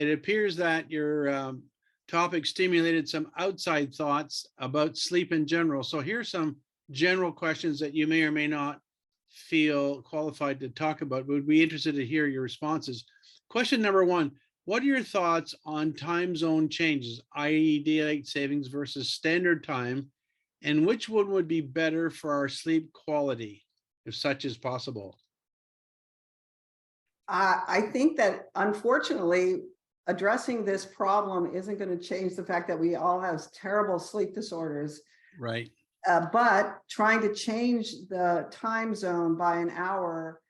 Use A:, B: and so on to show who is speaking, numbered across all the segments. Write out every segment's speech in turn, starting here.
A: it appears that your topic stimulated some outside thoughts about sleep in general. So here's some general questions that you may or may not feel qualified to talk about. We'd be interested to hear your responses. Question number one, what are your thoughts on time zone changes, i.e. daylight savings versus standard time, and which one would be better for our sleep quality, if such is possible?
B: I think that unfortunately, addressing this problem isn't going to change the fact that we all have terrible sleep disorders.
A: Right.
B: But trying to change the time zone by an hour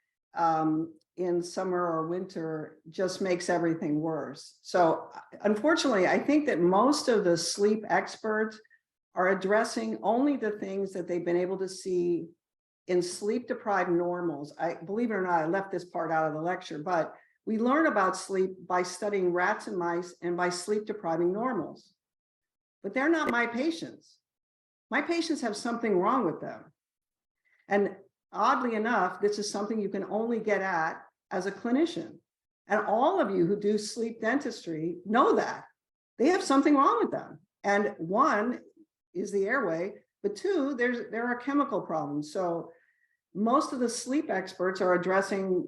B: in summer or winter just makes everything worse. So unfortunately, I think that most of the sleep experts are addressing only the things that they've been able to see in sleep deprived normals. I believe it or not, I left this part out of the lecture, but we learn about sleep by studying rats and mice and by sleep depriving normals. But they're not my patients. My patients have something wrong with them. And oddly enough, this is something you can only get at as a clinician. And all of you who do sleep dentistry know that. They have something wrong with them. And one is the airway, but two, there are chemical problems. So most of the sleep experts are addressing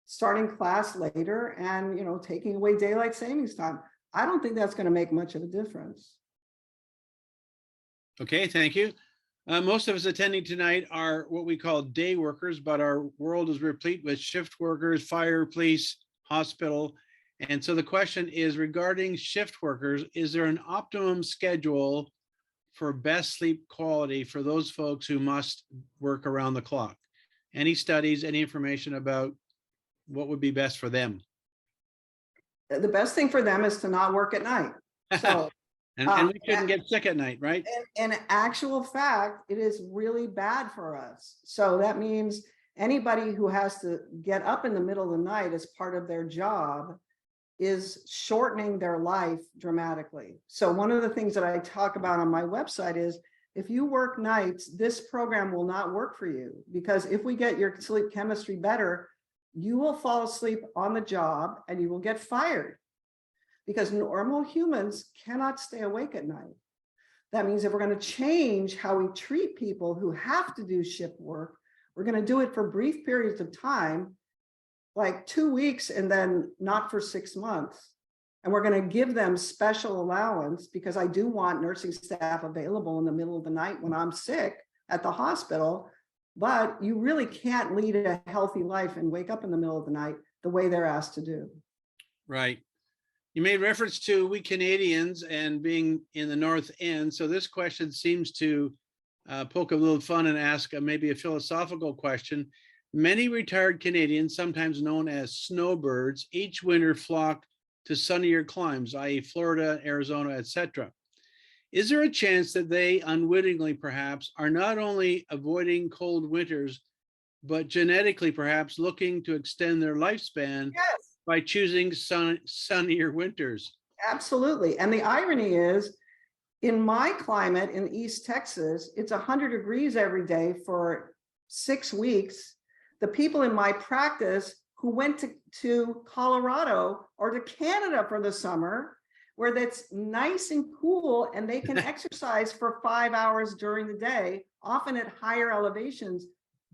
B: starting class later and taking away daylight savings time. I don't think that's going to make much of a difference.
A: Okay, thank you. Most of us attending tonight are what we call day workers, but our world is replete with shift workers, fire, police, hospital. And so the question is regarding shift workers, is there an optimum schedule for best sleep quality for those folks who must work around the clock? Any studies, any information about what would be best for them?
B: The best thing for them is to not work at night. So,
A: and we shouldn't get sick at night, right?
B: In actual fact, it is really bad for us. So that means anybody who has to get up in the middle of the night as part of their job is shortening their life dramatically. So one of the things that I talk about on my website is if you work nights, this program will not work for you, because if we get your sleep chemistry better, you will fall asleep on the job and you will get fired, because normal humans cannot stay awake at night. That means if we're going to change how we treat people who have to do shift work, we're going to do it for brief periods of time, like 2 weeks and then not for 6 months. And we're going to give them special allowance, because I do want nursing staff available in the middle of the night when I'm sick at the hospital. But you really can't lead a healthy life and wake up in the middle of the night the way they're asked to do.
A: Right. You made reference to we Canadians and being in the North End. So this question seems to poke a little fun and ask maybe a philosophical question. Many retired Canadians, sometimes known as snowbirds, each winter flock to sunnier climes, i.e. Florida, Arizona, etc. Is there a chance that they unwittingly perhaps are not only avoiding cold winters, but genetically perhaps looking to extend their lifespan by choosing sunnier winters?
B: Absolutely. And the irony is, in my climate in East Texas, it's 100 degrees every day for 6 weeks. The people in my practice who went to Colorado or to Canada for the summer, where that's nice and cool and they can exercise for 5 hours during the day, often at higher elevations,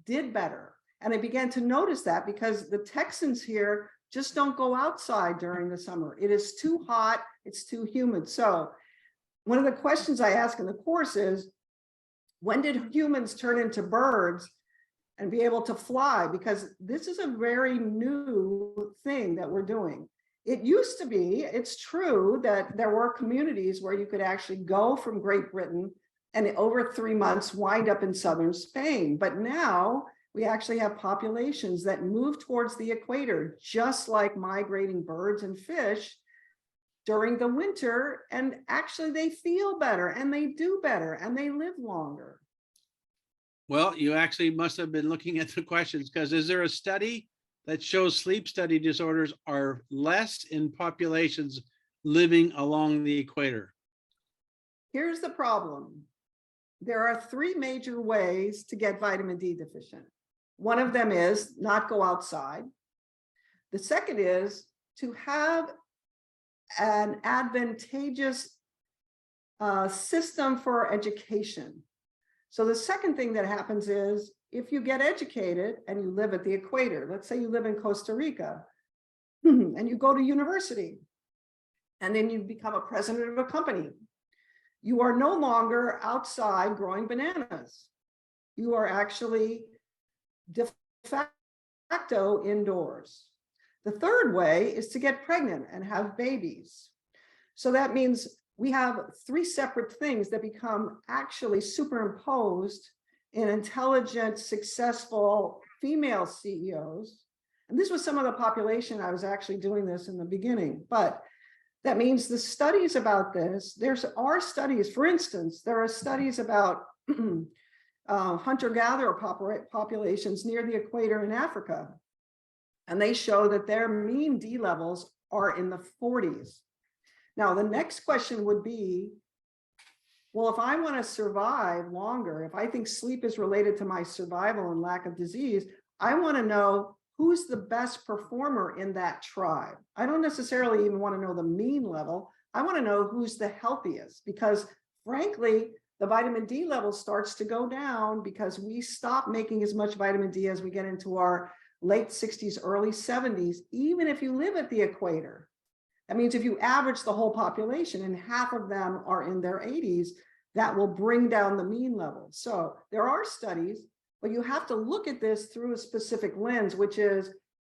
B: did better. And I began to notice that because the Texans here just don't go outside during the summer. It is too hot, it's too humid. So one of the questions I ask in the course is, when did humans turn into birds and be able to fly? Because this is a very new thing that we're doing. It used to be, it's true that there were communities where you could actually go from Great Britain and over 3 months wind up in southern Spain. But now we actually have populations that move towards the equator, just like migrating birds and fish during the winter. And actually they feel better and they do better and they live longer.
A: Well, you actually must have been looking at the questions, because is there a study that shows sleep study disorders are less in populations living along the equator?
B: Here's the problem. There are 3 major ways to get vitamin D deficient. One of them is not go outside. The second is to have an advantageous system for education. So the second thing that happens is if you get educated and you live at the equator, let's say you live in Costa Rica and you go to university and then you become a president of a company, you are no longer outside growing bananas. You are actually de facto indoors. The third way is to get pregnant and have babies. So that means we have three separate things that become actually superimposed in intelligent, successful female CEOs. And this was some of the population. I was actually doing this in the beginning, but that means the studies about this, there are studies, for instance, there are studies about hunter-gatherer populations near the equator in Africa. And they show that their mean D levels are in the 40s. Now, the next question would be, well, if I want to survive longer, if I think sleep is related to my survival and lack of disease, I want to know who's the best performer in that tribe. I don't necessarily even want to know the mean level. I want to know who's the healthiest, because frankly, the vitamin D level starts to go down because we stop making as much vitamin D as we get into our late 60s, early 70s, even if you live at the equator. That means if you average the whole population and half of them are in their 80s, that will bring down the mean level. So there are studies, but you have to look at this through a specific lens, which is,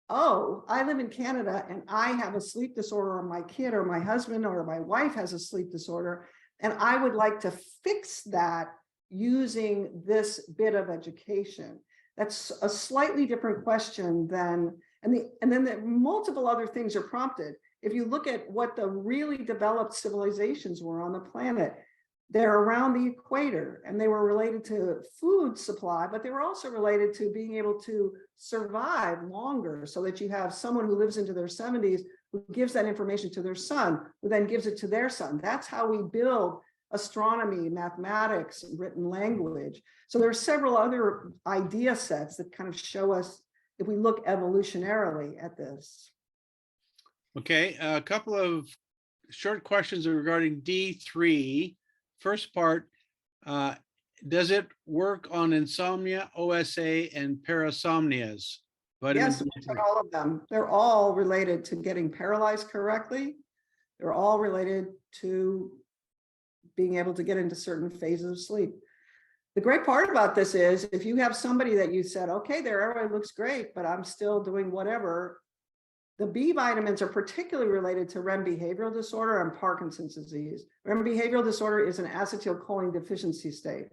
B: oh, I live in Canada and I have a sleep disorder, or my kid or my husband or my wife has a sleep disorder, and I would like to fix that using this bit of education. That's a slightly different question than, and then the multiple other things are prompted. If you look at what the really developed civilizations were on the planet, they're around the equator, and they were related to food supply, but they were also related to being able to survive longer, so that you have someone who lives into their 70s who gives that information to their son, who then gives it to their son. That's how we build astronomy, mathematics, written language. So there are several other idea sets that kind of show us, if we look evolutionarily at this.
A: Okay, a couple of short questions regarding D3. First part, does it work on insomnia, OSA, and parasomnias?
B: Yes, all of them. They're all related to getting paralyzed correctly. They're all related to being able to get into certain phases of sleep. The great part about this is if you have somebody that you said, okay, their airway looks great, but I'm still doing whatever, the B vitamins are particularly related to REM behavioral disorder and Parkinson's disease. REM behavioral disorder is an acetylcholine deficiency state.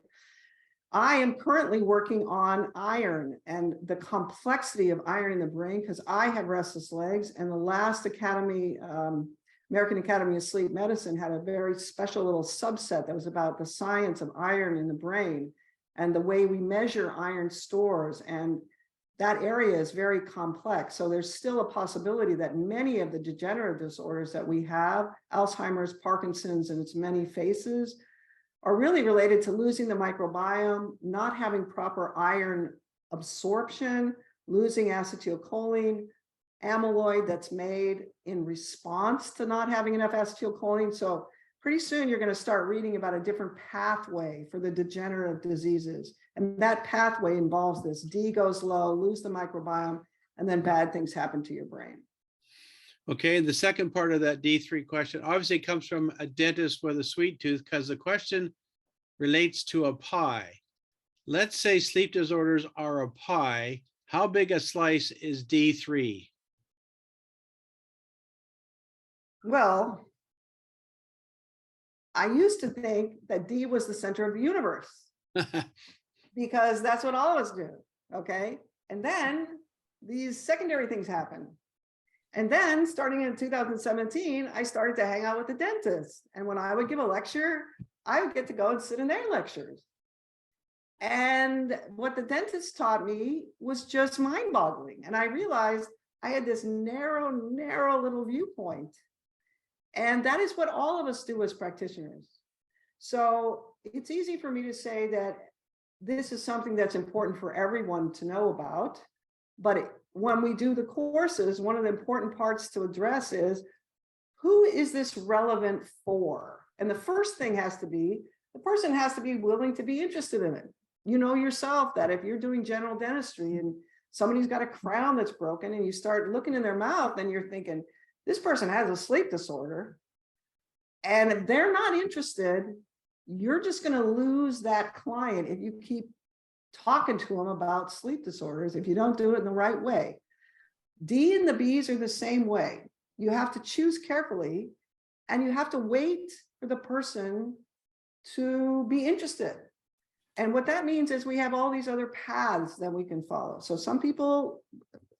B: I am currently working on iron and the complexity of iron in the brain, because I have restless legs, and the last American Academy of Sleep Medicine had a very special little subset that was about the science of iron in the brain and the way we measure iron stores. And that area is very complex. So there's still a possibility that many of the degenerative disorders that we have, Alzheimer's, Parkinson's, and its many faces, are really related to losing the microbiome, not having proper iron absorption, losing acetylcholine, amyloid that's made in response to not having enough acetylcholine. So pretty soon you're going to start reading about a different pathway for the degenerative diseases. And that pathway involves this: D goes low, lose the microbiome, and then bad things happen to your brain.
A: Okay, the second part of that D3 question obviously comes from a dentist with a sweet tooth, because the question relates to a pie. Let's say sleep disorders are a pie. How big a slice is D3?
B: Well, I used to think that D was the center of the universe, because that's what all of us do, okay? And then these secondary things happen. And then starting in 2017, I started to hang out with the dentist. And when I would give a lecture, I would get to go and sit in their lectures. And what the dentist taught me was just mind-boggling. And I realized I had this narrow little viewpoint. And that is what all of us do as practitioners. So it's easy for me to say that this is something that's important for everyone to know about. But when we do the courses, one of the important parts to address is, who is this relevant for? And the first thing has to be, the person has to be willing to be interested in it. You know yourself that if you're doing general dentistry and somebody's got a crown that's broken and you start looking in their mouth and you're thinking, this person has a sleep disorder, and if they're not interested, you're just going to lose that client if you keep talking to them about sleep disorders, if you don't do it in the right way. D and the B's are the same way. You have to choose carefully, and you have to wait for the person to be interested. And what that means is we have all these other paths that we can follow. So some people,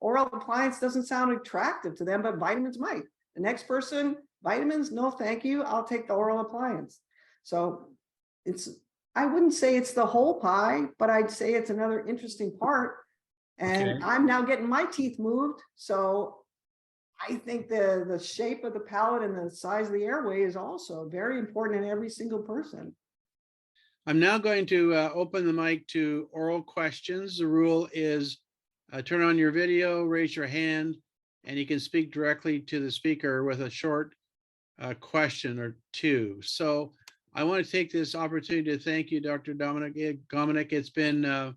B: oral appliance doesn't sound attractive to them, but vitamins might. The next person, vitamins, no, thank you. I'll take the oral appliance. So I wouldn't say it's the whole pie, but I'd say it's another interesting part. And
A: Okay.
B: I'm now getting my teeth moved. So I think the shape of the palate and the size of the airway is also very important in every single person.
A: I'm now going to open the mic to oral questions. The rule is turn on your video, raise your hand, and you can speak directly to the speaker with a short question or two. So I want to take this opportunity to thank you, Dr. Gominack. It's been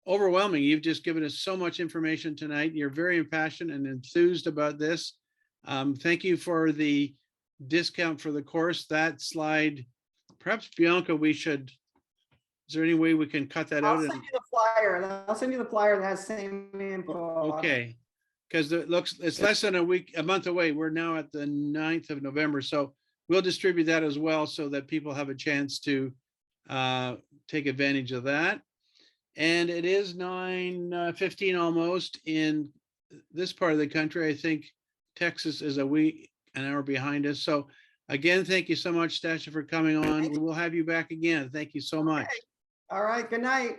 A: overwhelming. You've just given us so much information tonight. You're very impassioned and enthused about this. Thank you for the discount for the course. That slide, perhaps Bianca, is there any way we can cut that out?
B: I'll send you the flyer. I'll send you the flyer that has same info.
A: Okay, because it's less than a month away. We're now at the 9th of November. So we'll distribute that as well so that people have a chance to take advantage of that. And it is 9:15 almost in this part of the country. I think Texas is an hour behind us. So again, thank you so much, Stasha, for coming on. We will have you back again. Thank you so much.
B: All right, good night.